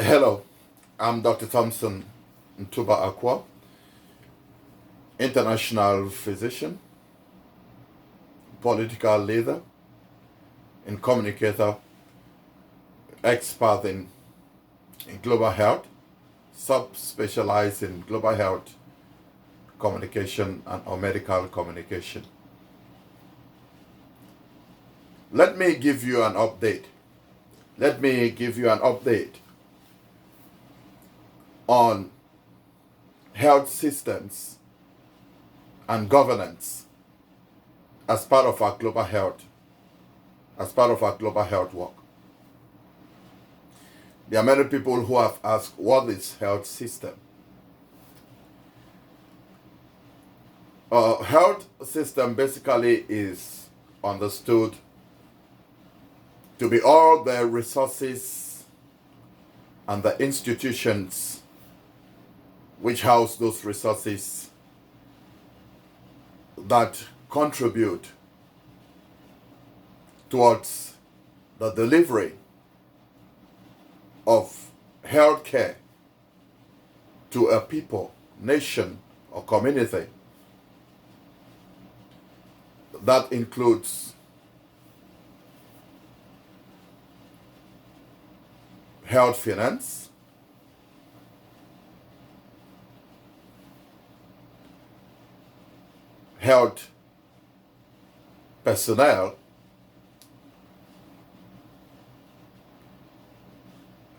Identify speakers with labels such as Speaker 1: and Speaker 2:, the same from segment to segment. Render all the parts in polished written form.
Speaker 1: Hello, I'm Dr. Thompson, Ntuba Akwo, international physician, political leader, and communicator, expert in global health, sub-specialized in global health communication and or medical communication. Let me give you an update. Let me give you an update on health systems and governance as part of our global health, work. There are many people who have asked, what is health system? Health system basically is understood to be all the resources and the institutions which house those resources that contribute towards the delivery of health care to a people, nation, or community. That includes health finance, health personnel,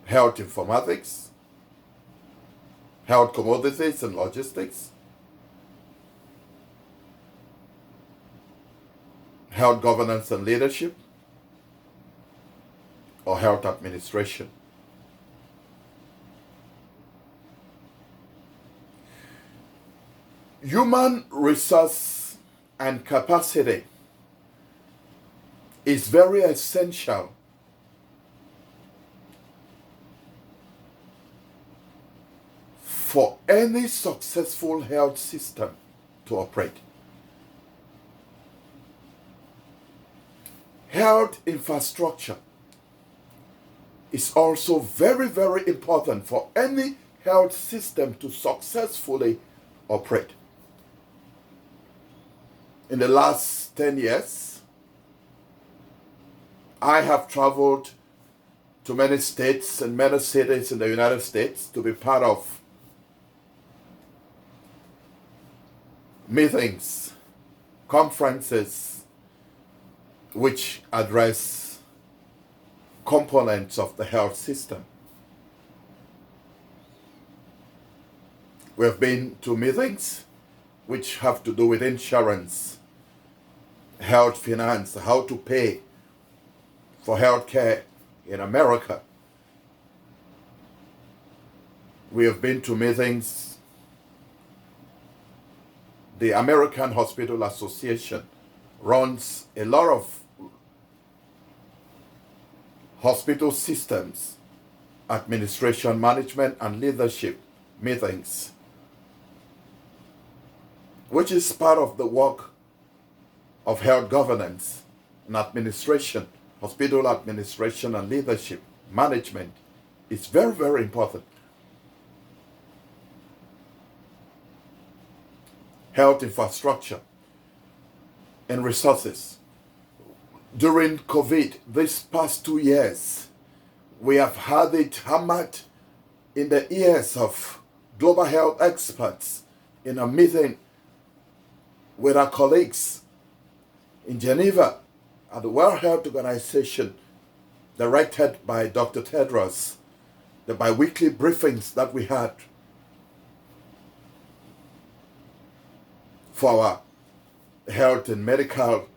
Speaker 1: health informatics, health commodities and logistics, health governance and leadership, or health administration. Human resource and capacity is very essential for any successful health system to operate. Health infrastructure is also very, very important for any health system to successfully operate. In the last 10 years, I have traveled to many states and many cities in the United States to be part of meetings, conferences, which address components of the health system. We have been to meetings which have to do with insurance, health finance, how to pay for health care in America. We have been to meetings. The American Hospital Association runs a lot of hospital systems, administration, management, and leadership meetings, which is part of the work of health governance and administration. Hospital administration and leadership management is very, very important. Health infrastructure and resources. During COVID, these past 2 years, we have had it hammered in the ears of global health experts in a meeting with our colleagues in Geneva at the World Health Organization, directed by Dr. Tedros, the bi-weekly briefings that we had for our health and medical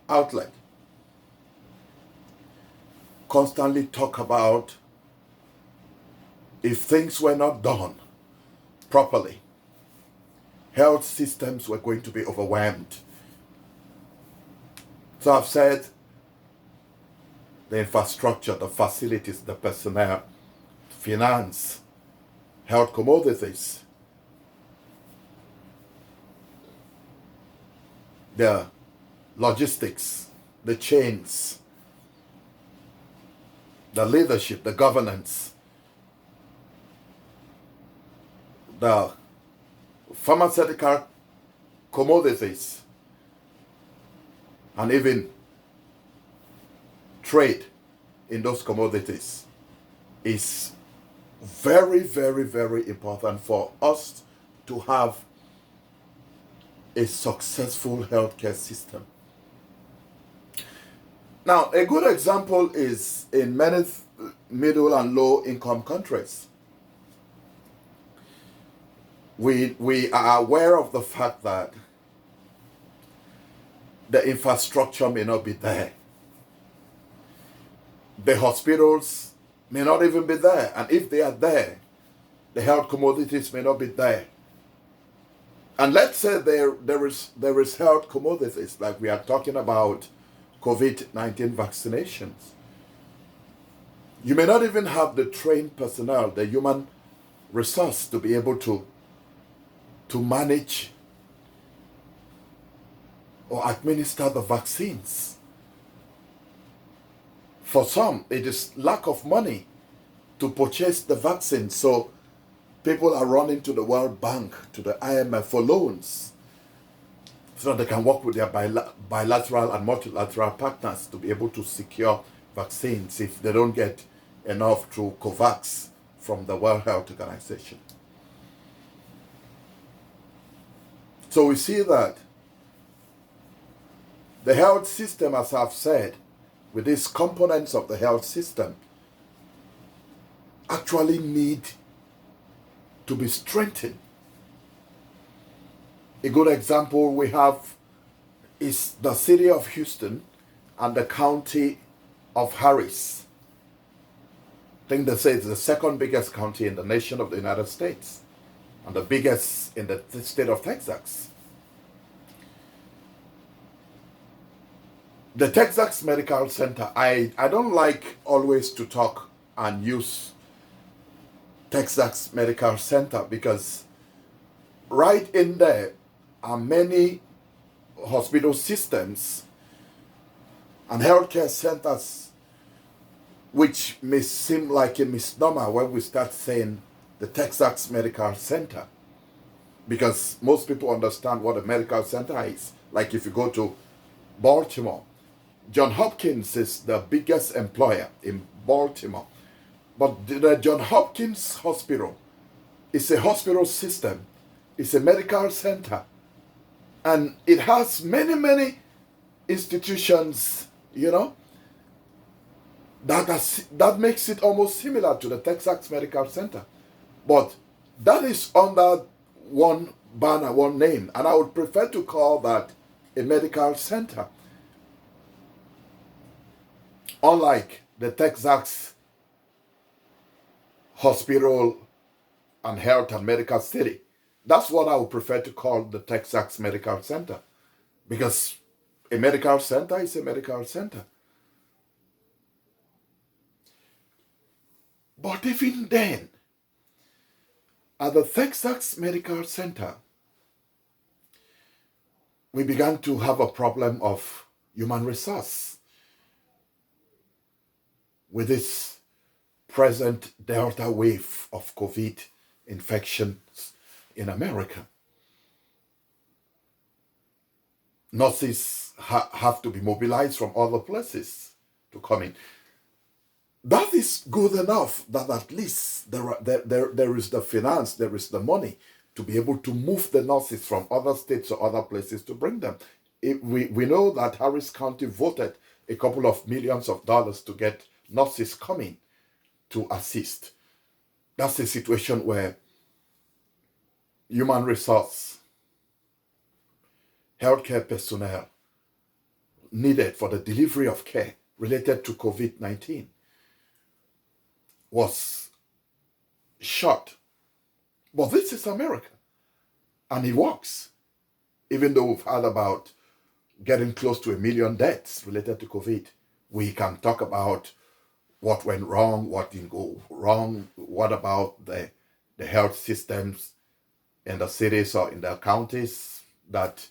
Speaker 1: outlet, constantly talk about if things were not done properly, health systems were going to be overwhelmed. So I've said the infrastructure, the facilities, the personnel, finance, health commodities, the logistics, the chains, the leadership, the governance, the pharmaceutical commodities and even trade in those commodities is very, very, very important for us to have a successful healthcare system. Now, a good example is in many middle and low income countries. We are aware of the fact that the infrastructure may not be there. The hospitals may not even be there. And if they are there, the health commodities may not be there. And let's say there is health commodities, like we are talking about COVID-19 vaccinations. You may not even have the trained personnel, the human resource to be able to manage or administer the vaccines. For some, it is lack of money to purchase the vaccine. So people are running to the World Bank, to the IMF for loans so that they can work with their bilateral and multilateral partners to be able to secure vaccines if they don't get enough through COVAX from the World Health Organization. So we see that the health system, as I've said, with these components of the health system, actually need to be strengthened. A good example we have is the city of Houston and the county of Harris. I think they say it's the second biggest county in the nation of the United States and the biggest in the state of Texas. The Texas Medical Center, I don't like always to talk and use Texas Medical Center because right in there are many hospital systems and healthcare centers which may seem like a misnomer when we start saying the Texas Medical Center, because most people understand what a medical center is. Like if you go to Baltimore, John Hopkins is the biggest employer in Baltimore. But the John Hopkins Hospital is a hospital system. It's a medical center. And it has many, many institutions, that makes it almost similar to the Texas Medical Center. But that is under one banner, one name. And I would prefer to call that a medical center. Unlike the Texas Hospital and Health and Medical City. That's what I would prefer to call the Texas Medical Center. Because a medical center is a medical center. But even then, at the Texas Medical Center, we began to have a problem of human resource with this present Delta wave of COVID infections in America. Nurses have to be mobilized from other places to come in. That is good enough that at least there is the finance, there is the money to be able to move the nurses from other states or other places to bring them. We know that Harris County voted a couple of millions of dollars to get nurses coming to assist. That's a situation where human resource, healthcare personnel needed for the delivery of care related to COVID-19 was short. But this is America, and it works. Even though we've heard about getting close to 1 million deaths related to COVID, we can talk about what went wrong, what didn't go wrong, what about the health systems in the cities or in the counties that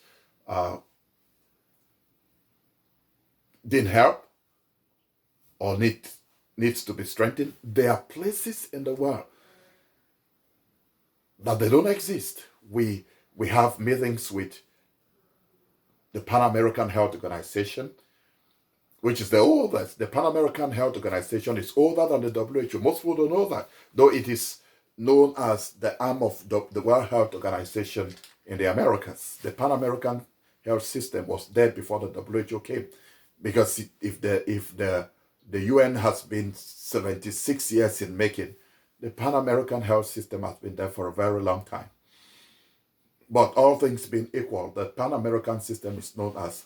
Speaker 1: didn't help or needs to be strengthened. There are places in the world that they don't exist. We have meetings with the Pan American Health Organization, which is the oldest. The Pan American Health Organization is older than the WHO. Most people don't know that, though it is known as the arm of the World Health Organization in the Americas. The Pan American Health System was dead before the WHO came, because if the UN has been 76 years in making, the Pan American Health System has been there for a very long time. But all things being equal, the Pan American system is known as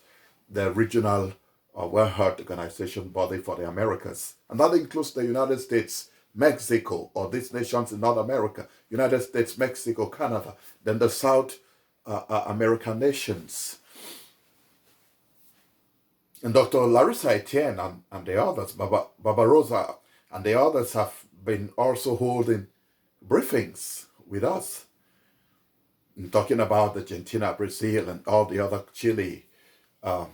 Speaker 1: the regional World Health Organization body for the Americas. And that includes the United States, Mexico, or these nations in North America, United States, Mexico, Canada, then the South American nations. And Dr. Larissa Etienne and the others, Barbarossa and the others have been also holding briefings with us, and talking about Argentina, Brazil, and all the other Chile, all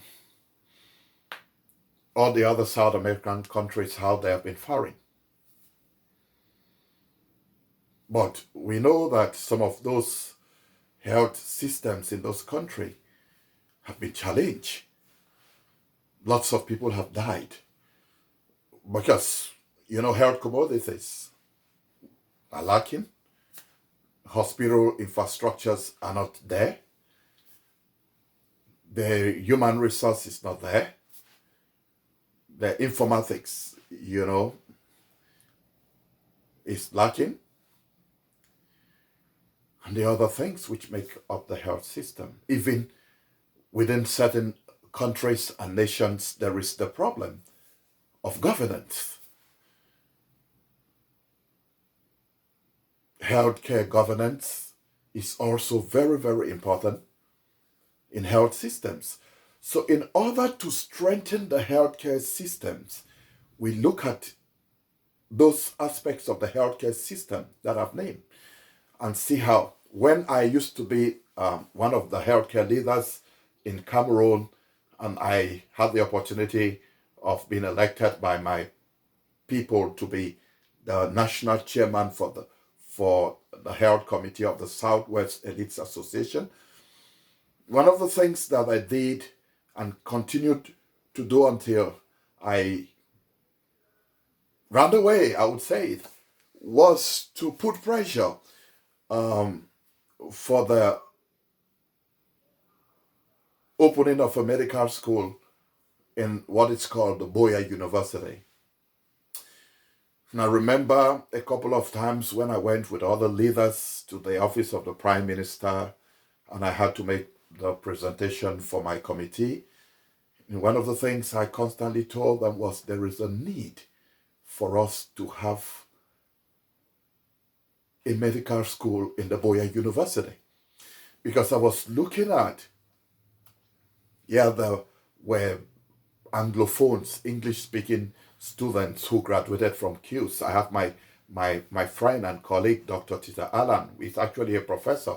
Speaker 1: the other South American countries, how they have been faring. But we know that some of those health systems in those countries have been challenged. Lots of people have died because, health commodities are lacking. Hospital infrastructures are not there. The human resource is not there. The informatics, is lacking. And the other things which make up the health system. Even within certain countries and nations, there is the problem of governance. Healthcare governance is also very, very important in health systems. So in order to strengthen the healthcare systems, we look at those aspects of the healthcare system that I've named and see how, when I used to be one of the healthcare leaders in Cameroon, and I had the opportunity of being elected by my people to be the national chairman for the health committee of the Southwest Elites Association. One of the things that I did and continued to do until I ran away, I would say it, was to put pressure for the opening of a medical school in what is called the Boya University. And I remember a couple of times when I went with other leaders to the office of the Prime Minister, and I had to make the presentation for my committee. And one of the things I constantly told them was there is a need for us to have a medical school in the Boya University. Because I was looking at, there were Anglophones, English-speaking students who graduated from QS. I have my friend and colleague, Dr. Tita Allen, who is actually a professor.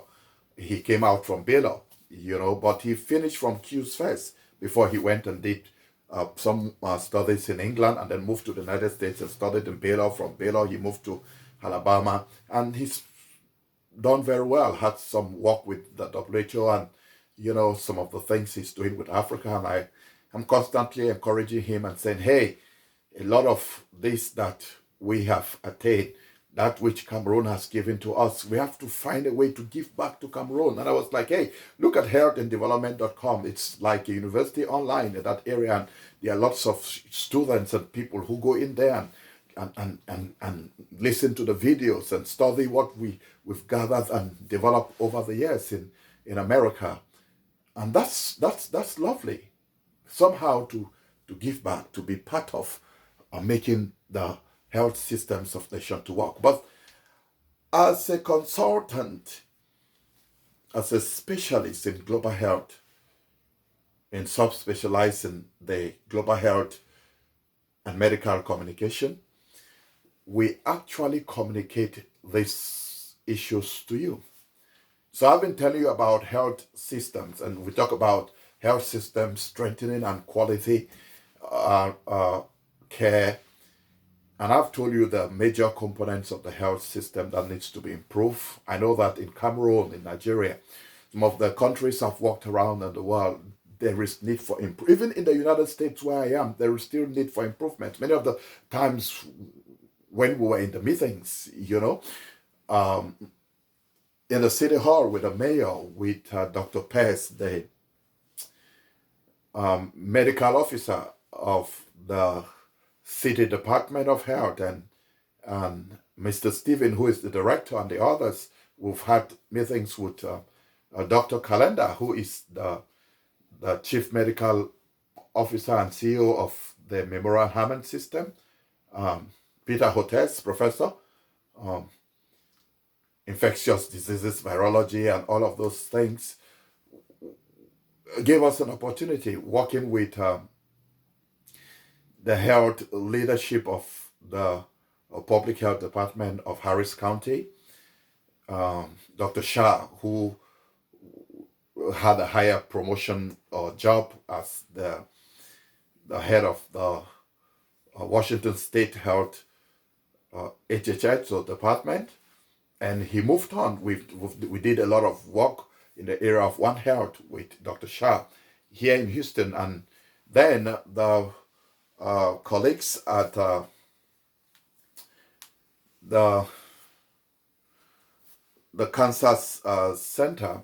Speaker 1: He came out from Baylor, but he finished from QS first before he went and did some studies in England and then moved to the United States and studied in Baylor. From Baylor, he moved to Alabama, and he's done very well, had some work with the WHO and, some of the things he's doing with Africa. And I'm constantly encouraging him and saying, hey, a lot of this that we have attained, that which Cameroon has given to us, we have to find a way to give back to Cameroon. And I was like, hey, look at healthanddevelopment.com. It's like a university online in that area. And there are lots of students and people who go in there and listen to the videos and study what we've gathered and developed over the years in America. And that's lovely. Somehow to give back, to be part of making the health systems of the nation to work. But as a consultant, as a specialist in global health, in subspecializing the global health and medical communication, we actually communicate these issues to you. So I've been telling you about health systems, and we talk about health systems strengthening and quality care And I've told you the major components of the health system that needs to be improved. I know that in Cameroon, in Nigeria, some of the countries I've walked around in the world, there is need for improvement. Even in the United States where I am, there is still need for improvement. Many of the times when we were in the meetings, um, in the city hall with the mayor, with Dr. Pez, the medical officer of the City Department of Health, and Mr. Stephen, who is the director, and the others, we've had meetings with Dr. Calendar, who is the chief medical officer and CEO of the Memorial Hermann System, Peter Hotez, professor, infectious diseases, virology, and all of those things, gave us an opportunity working with the health leadership of the public health department of Harris County, Dr. Shah, who had a higher promotion or job as the head of the Washington State Health HHS or department, and he moved on. We did a lot of work in the area of One Health with Dr. Shah here in Houston, and then the colleagues at the Cancer Center,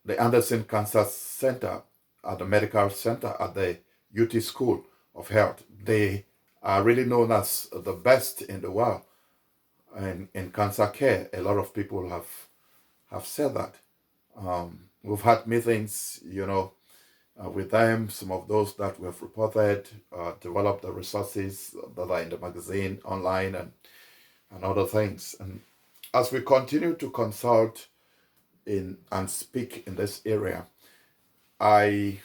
Speaker 1: the Anderson Cancer Center at the Medical Center at the UT School of Health. They are really known as the best in the world in cancer care. A lot of people have said that. We've had meetings, with them, some of those that we have reported, developed the resources that are in the magazine, online, and other things. And as we continue to consult and speak in this area, I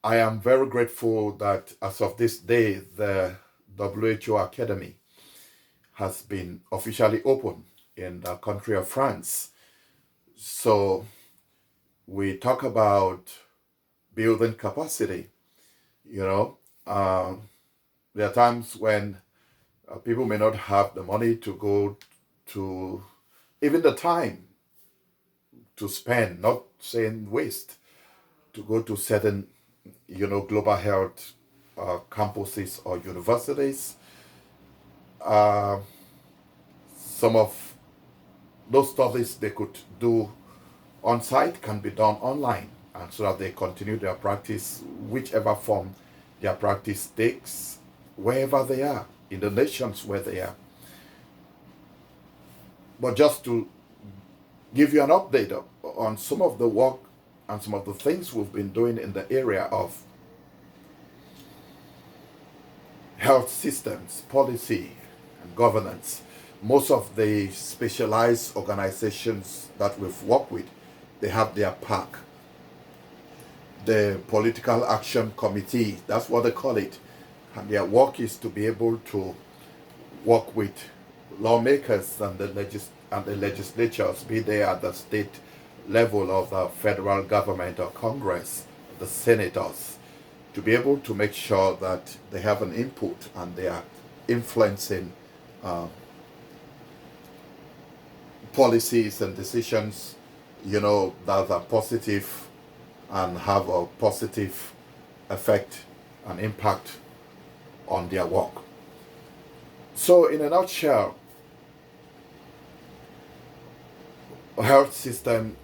Speaker 1: am very grateful that as of this day, the WHO Academy has been officially opened in the country of France. So we talk about building capacity. There are times when people may not have the money to go to, even the time to spend, not saying waste, to go to certain, global health campuses or universities. Some of those studies they could do on site can be done online, and so that they continue their practice, whichever form their practice takes, wherever they are, in the nations where they are. But just to give you an update on some of the work and some of the things we've been doing in the area of health systems, policy, and governance. Most of the specialized organizations that we've worked with, they have their PAC, the Political Action Committee, that's what they call it. And their work is to be able to work with lawmakers and the legislatures, be they at the state level of the federal government or Congress, the senators, to be able to make sure that they have an input and they are influencing policies and decisions, that are positive and have a positive effect and impact on their work. So in a nutshell, health system,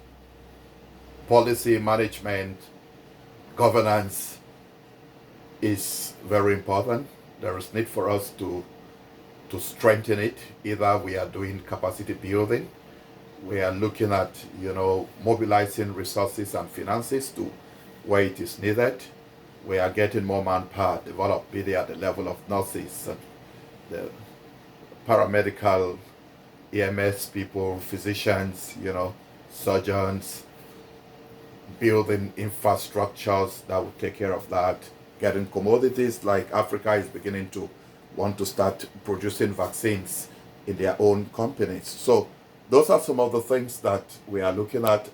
Speaker 1: policy management, governance is very important. There is need for us to strengthen it. Either we are doing capacity building, we are looking at mobilizing resources and finances to where it is needed. We are getting more manpower developed, be they at the level of nurses and the paramedical, EMS people, physicians, surgeons, building infrastructures that will take care of that, getting commodities like Africa is beginning to want to start producing vaccines in their own companies. So those are some of the things that we are looking at